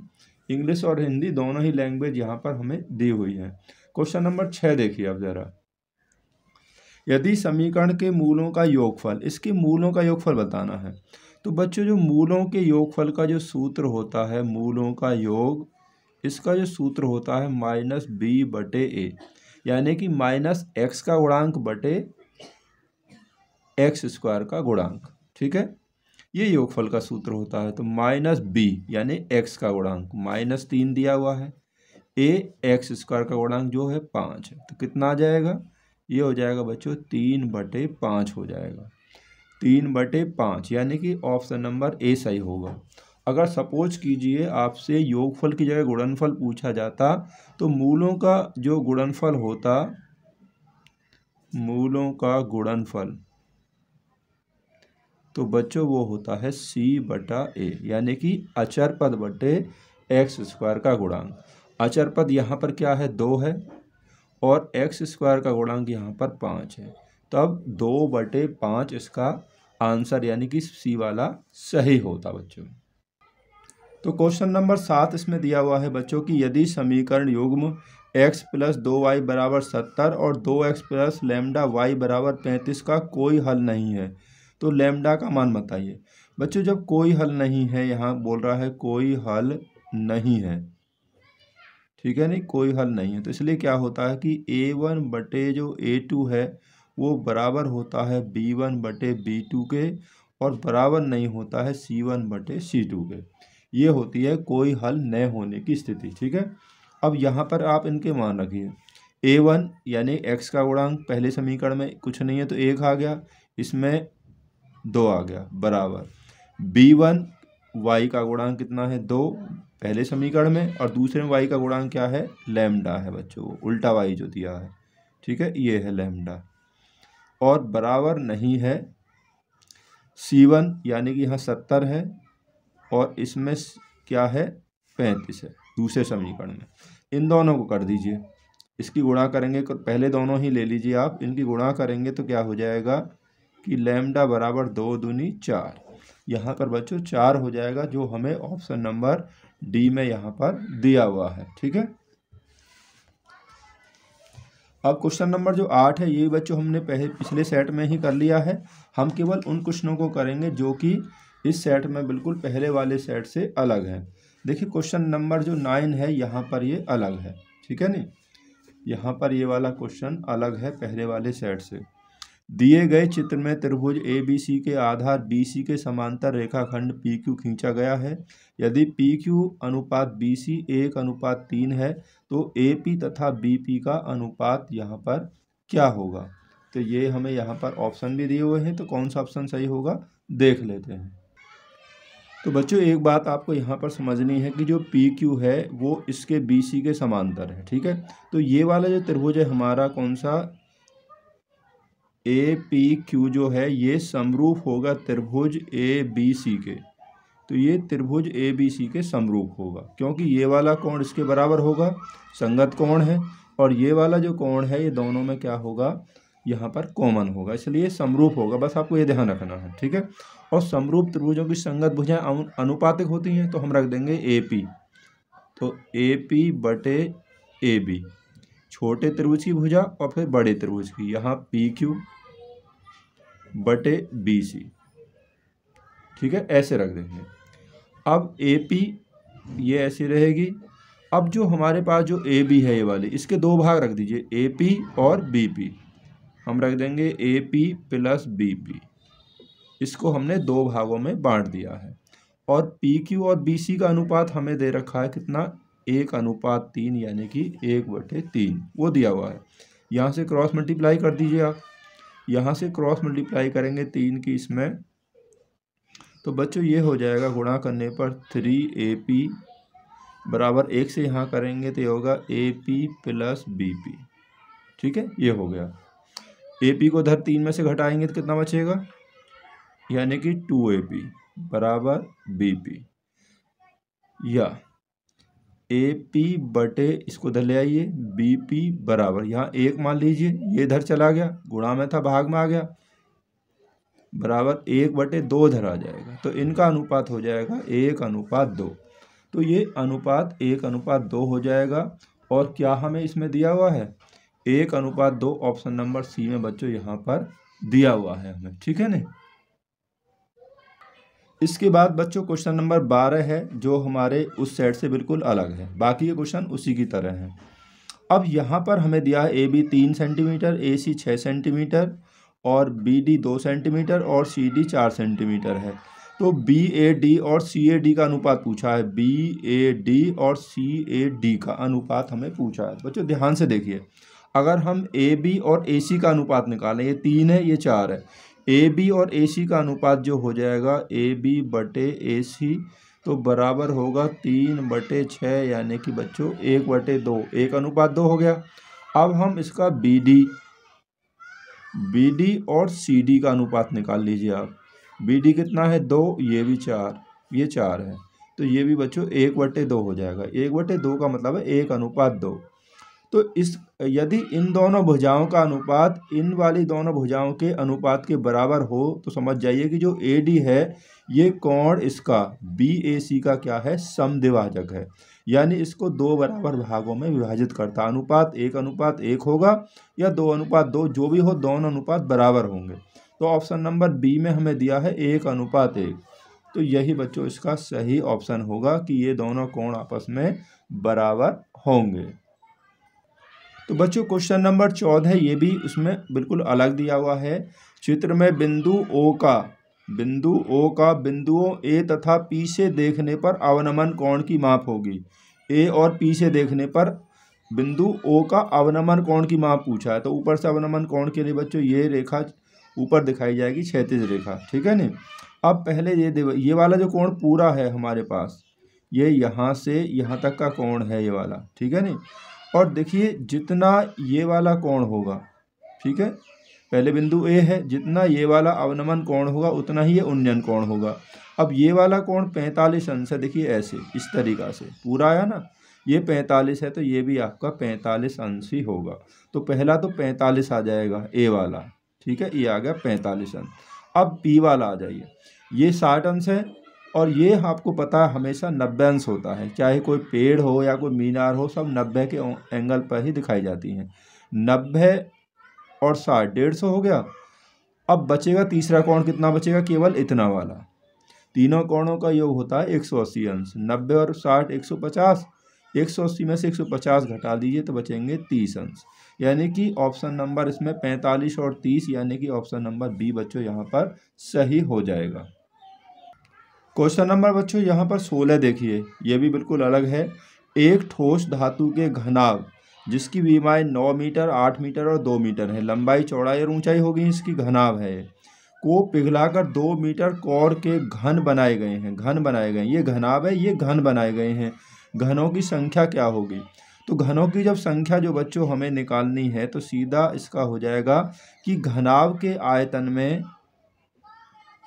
इंग्लिश और हिंदी दोनों ही लैंग्वेज यहाँ पर हमें दी हुई है। क्वेश्चन नंबर 6 देखिए अब जरा, यदि समीकरण के मूलों का योगफल, इसके मूलों का योगफल बताना है तो बच्चों जो मूलों के योगफल का जो सूत्र होता है, मूलों का योग, इसका जो सूत्र होता है -b/a, यानी कि -x का गुणांक बटे x² का गुणांक, ठीक है, ये योगफल का सूत्र होता है। तो -b यानी x का गुणांक, -3 दिया हुआ है, a x² का गुणांक जो है 5 है, तो कितना आ जाएगा? ये हो जाएगा बच्चों 3/5 हो जाएगा, 3/5, यानी कि ऑप्शन नंबर ए सही होगा। अगर सपोज कीजिए आपसे योगफल की जगह गुणनफल पूछा जाता तो मूलों का जो गुणनफल होता, मूलों का गुणनफल, तो बच्चों वो होता है c/a, यानी कि अचर पद बटे x² का गुणांक। अचर पद यहाँ पर क्या है? 2 है, और x² का गुणांक यहाँ पर 5 है, तब 2/5 इसका आंसर यानी कि सी वाला सही होता बच्चों। तो क्वेश्चन नंबर 7 इसमें दिया हुआ है बच्चों कि यदि समीकरण युग्म x + 2y = 70 और 2x + λy = 35 का कोई हल नहीं है तो लैम्डा का मान बताइए। बच्चों जब कोई हल नहीं है, यहाँ बोल रहा है कोई हल नहीं है, ठीक है, नहीं कोई हल नहीं है, तो इसलिए क्या होता है कि a1 बटे जो a2 है वो बराबर होता है b1 बटे b2 के, और बराबर नहीं होता है c1 बटे c2 के। ये होती है कोई हल न होने की स्थिति, ठीक है। अब यहाँ पर आप इनके मान रखिए, a1 यानी x का गुणांक पहले समीकरण में कुछ नहीं है तो 1 आ गया, इसमें 2 आ गया, बराबर b1 y का गुणांक कितना है? 2 पहले समीकरण में, और दूसरे में y का गुणांक क्या है? लैम्डा है बच्चों, उल्टा y जो दिया है, ठीक है, ये है लैम्डा, और बराबर नहीं है c1 यानी कि यहाँ 70 है, और इसमें क्या है? 35 है दूसरे समीकरण में। इन दोनों को कर दीजिए, इसकी गुणा करेंगे, पहले दोनों ही ले लीजिए आप, इनकी गुणा करेंगे तो क्या हो जाएगा कि लैम्डा बराबर 2 दूनी 4, यहाँ पर बच्चों 4 हो जाएगा, जो हमें ऑप्शन नंबर डी में यहाँ पर दिया हुआ है, ठीक है। अब क्वेश्चन नंबर जो 8 है ये बच्चों हमने पिछले सेट में ही कर लिया है, हम केवल उन क्वेश्चनों को करेंगे जो कि इस सेट में बिल्कुल पहले वाले सेट से अलग है। देखिए क्वेश्चन नंबर जो 9 है यहाँ पर ये अलग है, ठीक है नी, यहाँ पर ये वाला क्वेश्चन अलग है पहले वाले सेट से। दिए गए चित्र में त्रिभुज ABC के आधार BC के समांतर रेखाखंड PQ खींचा गया है। यदि PQ अनुपात BC 1:3 है तो AP तथा BP का अनुपात यहाँ पर क्या होगा? तो ये हमें यहाँ पर ऑप्शन भी दिए हुए हैं, तो कौन सा ऑप्शन सही होगा देख लेते हैं। तो बच्चों एक बात आपको यहाँ पर समझनी है कि जो पी क्यू है वो इसके बी सी के समांतर है, ठीक है। तो ये वाला जो त्रिभुज है हमारा कौन सा, ए पी क्यू जो है ये समरूप होगा त्रिभुज ए बी सी के। तो ये त्रिभुज ए बी सी के समरूप होगा क्योंकि ये वाला कोण इसके बराबर होगा, संगत कोण है, और ये वाला जो कोण है ये दोनों में क्या होगा, यहाँ पर कॉमन होगा, इसलिए समरूप होगा। बस आपको ये ध्यान रखना है, ठीक है। और समरूप त्रिभुजों की संगत भुजाएं अनुपातिक होती हैं, तो हम रख देंगे ए पी। तो ए पी बटे ए बी, छोटे त्रिभुज की भुजा और फिर बड़े त्रिभुज की, यहाँ पी क्यू बटे बी सी, ठीक है, ऐसे रख देंगे। अब ए पी ये ऐसी रहेगी। अब जो हमारे पास जो ए बी है ये वाली, इसके दो भाग रख दीजिए, ए पी और बी पी। हम रख देंगे A P plus B P, इसको हमने दो भागों में बांट दिया है। और पी क्यू और बी सी का अनुपात हमें दे रखा है कितना, 1:3, यानी कि 1/3 वो दिया हुआ है। यहाँ से क्रॉस मल्टीप्लाई कर दीजिए आप, यहाँ से क्रॉस मल्टीप्लाई करेंगे 3 की इसमें, तो बच्चों ये हो जाएगा गुणा करने पर 3AP बराबर 1 से यहाँ करेंगे तो ये होगा AP प्लस BP, ठीक है, ये हो गया। AP को इधर 3 में से घटाएंगे तो कितना बचेगा, यानी कि 2AP बराबर BP, या AP बटे इसको इधर ले आइए BP बराबर, यहाँ 1 मान लीजिए, ये इधर चला गया, गुणा में था भाग में आ गया, बराबर 1/2 इधर आ जाएगा। तो इनका अनुपात हो जाएगा 1:2। तो ये अनुपात 1:2 हो जाएगा। और क्या हमें इसमें दिया हुआ है, 1:2, ऑप्शन नंबर सी में बच्चों यहाँ पर दिया हुआ है हमें, ठीक है ना। इसके बाद बच्चों क्वेश्चन नंबर 12 है, जो हमारे उस सेट से बिल्कुल अलग है, बाकी के क्वेश्चन उसी की तरह हैं। अब यहाँ पर हमें दिया है A B 3 centimetre, A C 6 centimetre और बी डी 2 सेंटीमीटर और सी डी 4 सेंटीमीटर है। तो बी ए डी और सी ए डी का अनुपात पूछा है, बी ए डी और सी ए डी का अनुपात हमें पूछा है। बच्चों ध्यान से देखिए, अगर हम ए बी और ए सी का अनुपात निकालें, ये 3 है ये 4 है, ए बी और ए सी का अनुपात जो हो जाएगा ए बी बटे ए सी, तो बराबर होगा 3/6, यानी कि बच्चों 1/2, 1:2 हो गया। अब हम इसका बी डी और सी डी का अनुपात निकाल लीजिए आप। बी डी कितना है 2, ये भी 4, ये 4 है, तो ये भी बच्चों 1/2 हो जाएगा। 1/2 का मतलब है 1:2। तो इस यदि इन दोनों भुजाओं का अनुपात इन वाली दोनों भुजाओं के अनुपात के बराबर हो तो समझ जाइए कि जो ए डी है ये कोण इसका बी ए सी का क्या है, समद्विभाजक है, यानी इसको 2 बराबर भागों में विभाजित करता। अनुपात 1:1 होगा या 2:2, जो भी हो दोनों अनुपात बराबर होंगे। तो ऑप्शन नंबर बी में हमें दिया है 1:1, तो यही बच्चों इसका सही ऑप्शन होगा कि ये दोनों कोण आपस में बराबर होंगे। तो बच्चों क्वेश्चन नंबर 14 ये भी उसमें बिल्कुल अलग दिया हुआ है। चित्र में बिंदु ओ का बिंदुओं ए तथा पी से देखने पर अवनमन कोण की माप होगी। ए और पी से देखने पर बिंदु ओ का अवनमन कोण की माप पूछा है। तो ऊपर से अवनमन कोण के लिए बच्चों ये रेखा ऊपर दिखाई जाएगी, क्षैतिज रेखा, ठीक है ना। अब पहले ये वाला जो कोण पूरा है हमारे पास, ये यहाँ से यहाँ तक का कोण है ये वाला, ठीक है ना। और देखिए जितना ये वाला कोण होगा, ठीक है, पहले बिंदु ए है, जितना ये वाला अवनमन कोण होगा उतना ही ये उन्नयन कोण होगा। अब ये वाला कोण 45 अंश है, देखिए ऐसे इस तरीक़ा से पूरा आया ना, ये 45 है तो ये भी आपका 45 अंश ही होगा। तो पहला तो 45 आ जाएगा ए वाला, ठीक है, ये आ गया 45 अंश। अब पी वाला आ जाइए, ये 60 अंश है और ये आपको पता है हमेशा 90 अंश होता है, चाहे कोई पेड़ हो या कोई मीनार हो, सब 90 के एंगल पर ही दिखाई जाती हैं। 90 और 60 150 हो गया। अब बचेगा तीसरा कोण, कितना बचेगा, केवल इतना वाला। तीनों कोणों का योग होता है 180 अंश, 90 और 60 150, 180 में से 150 घटा दीजिए तो बचेंगे 30 अंश, यानी कि ऑप्शन नंबर इसमें 45 और 30, यानी कि ऑप्शन नंबर बी बच्चों यहाँ पर सही हो जाएगा। क्वेश्चन नंबर बच्चों यहाँ पर 16 देखिए, ये भी बिल्कुल अलग है। एक ठोस धातु के घनाभ जिसकी विमाएँ 9 मीटर, 8 मीटर और 2 मीटर है, लंबाई चौड़ाई और ऊंचाई होगी, इसकी घनाभ है। को पिघलाकर 2 मीटर कौर के घन बनाए गए हैं। घन बनाए गए हैं, ये घनाभ है, ये घन बनाए गए हैं। घनों की संख्या क्या होगी? तो घनों की जब संख्या जो बच्चों हमें निकालनी है तो सीधा इसका हो जाएगा कि घनाभ के आयतन में,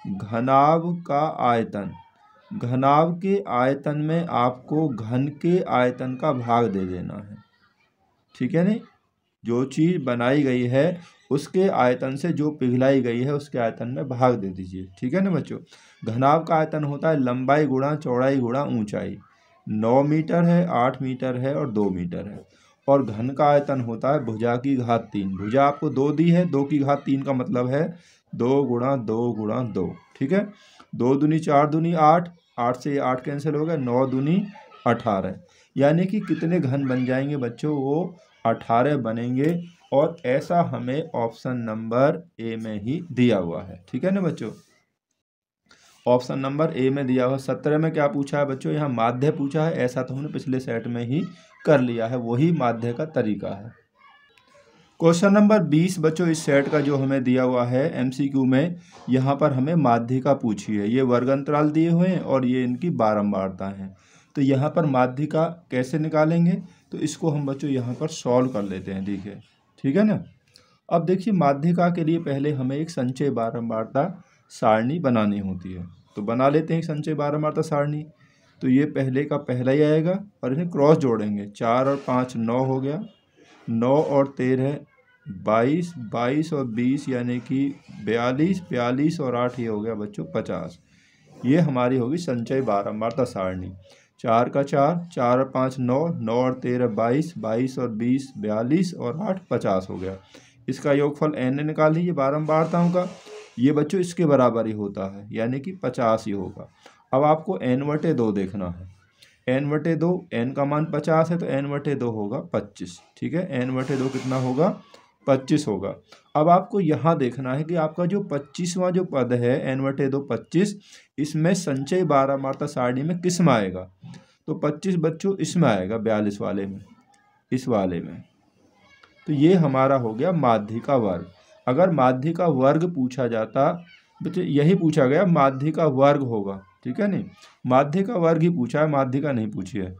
घनाभ का आयतन, घनाभ के आयतन में आपको घन के आयतन का भाग दे देना है। ठीक है नहीं, जो चीज़ बनाई गई है उसके आयतन से जो पिघलाई गई है उसके आयतन में भाग दे दीजिए। ठीक है ना बच्चों। घनाभ का आयतन होता है लंबाई गुणा चौड़ाई गुणा ऊंचाई। 9 मीटर है, 8 मीटर है और 2 मीटर है। और घन का आयतन होता है भुजा की घात 3। भुजा आपको 2 दी है, 2 की घात 3 का मतलब है 2 गुणा 2 गुणा 2। ठीक है, 2 दूनी 4 दूनी 8, 8 से 8 कैंसिल हो गया, 9 दूनी 18। यानी कि कितने घन बन जाएंगे बच्चों? वो 18 बनेंगे। और ऐसा हमें ऑप्शन नंबर ए में ही दिया हुआ है। ठीक है ना बच्चों, ऑप्शन नंबर ए में दिया हुआ। 17 में क्या पूछा है बच्चों? यहाँ माध्य पूछा है। ऐसा तो हमने पिछले सेट में ही कर लिया है, वही माध्य का तरीका है। क्वेश्चन नंबर 20 बच्चों इस सेट का जो हमें दिया हुआ है एमसीक्यू में, यहाँ पर हमें माध्यिका पूछी है। ये वर्ग अंतराल दिए हुए हैं और ये इनकी बारंबारता है। तो यहाँ पर माध्यिका कैसे निकालेंगे? तो इसको हम बच्चों यहाँ पर सॉल्व कर लेते हैं। देखिए, ठीक है ना। अब देखिए, माध्यिका के लिए पहले हमें एक संचय बारंबारता सारणी बनानी होती है। तो बना लेते हैं एक संचय बारंबारता सारणी। तो ये पहले का पहला ही आएगा और इन्हें क्रॉस जोड़ेंगे। 4 और 5 9 हो गया, 9 और 13 22, 22 और 20 यानी कि 42, 42 और 8 ये हो गया बच्चों 50। ये हमारी होगी संचय बारंबारता सारणी। 4 का 4, 4 और 5 9, 9 और 13 22, 22 और 20 42 और 8 50 हो गया। इसका योगफल n निकाल लीजिए बारंबारताओं का। ये बच्चों इसके बराबर ही होता है, यानी कि 50 ही होगा। अब आपको n/2 देखना है। n/2, n का मान 50 है तो n/2 होगा 25। ठीक है, n/2 कितना होगा? 25 होगा। अब आपको यहाँ देखना है कि आपका जो 25वां जो पद है n/2 25, इसमें संचय बारंबारता सारणी में किस में आएगा? तो 25 बच्चों इसमें आएगा, 42 वाले में, इस वाले में। तो ये हमारा हो गया माध्य का वर्ग। अगर माध्य का वर्ग पूछा जाता, बच्चे यही पूछा गया माध्य का वर्ग होगा। ठीक है नहीं, माध्य का वर्ग ही पूछा है, माध्य का नहीं पूछी है।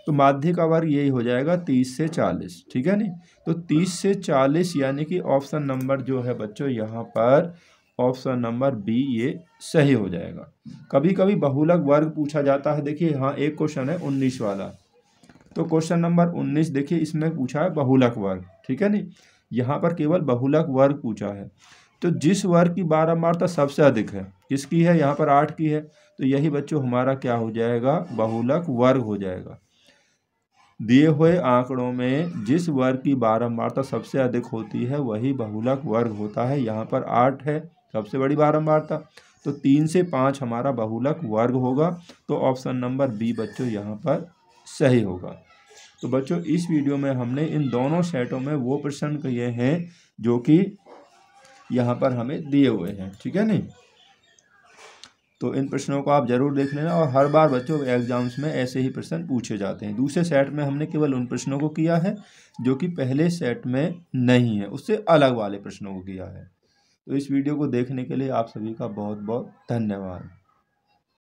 तो माध्य का वर्ग यही हो जाएगा 30 से 40। ठीक है नहीं, तो 30 से 40 यानी कि ऑप्शन नंबर जो है बच्चों यहाँ पर ऑप्शन नंबर बी ये सही हो जाएगा। कभी कभी बहुलक वर्ग पूछा जाता है। देखिए हाँ, एक क्वेश्चन है 19 वाला। तो क्वेश्चन नंबर 19 देखिए, इसमें पूछा है बहुलक वर्ग। ठीक है नहीं, यहाँ पर केवल बहुलक वर्ग पूछा है। तो जिस वर्ग की बारंबारता सबसे अधिक है, किसकी है? यहाँ पर 8 की है। तो यही बच्चों हमारा क्या हो जाएगा? बहुलक वर्ग हो जाएगा। दिए हुए आंकड़ों में जिस वर्ग की बारंबारता सबसे अधिक होती है वही बहुलक वर्ग होता है। यहाँ पर 8 है सबसे बड़ी बारंबारता, तो 3 से 5 हमारा बहुलक वर्ग होगा। तो ऑप्शन नंबर बी बच्चों यहाँ पर सही होगा। तो बच्चों इस वीडियो में हमने इन दोनों सेटों में वो प्रश्न किए हैं जो कि यहाँ पर हमें दिए हुए हैं। ठीक है नहीं, तो इन प्रश्नों को आप जरूर देख लेना। और हर बार बच्चों एग्जाम्स में ऐसे ही प्रश्न पूछे जाते हैं। दूसरे सेट में हमने केवल उन प्रश्नों को किया है जो कि पहले सेट में नहीं है, उससे अलग वाले प्रश्नों को किया है। तो इस वीडियो को देखने के लिए आप सभी का बहुत बहुत धन्यवाद।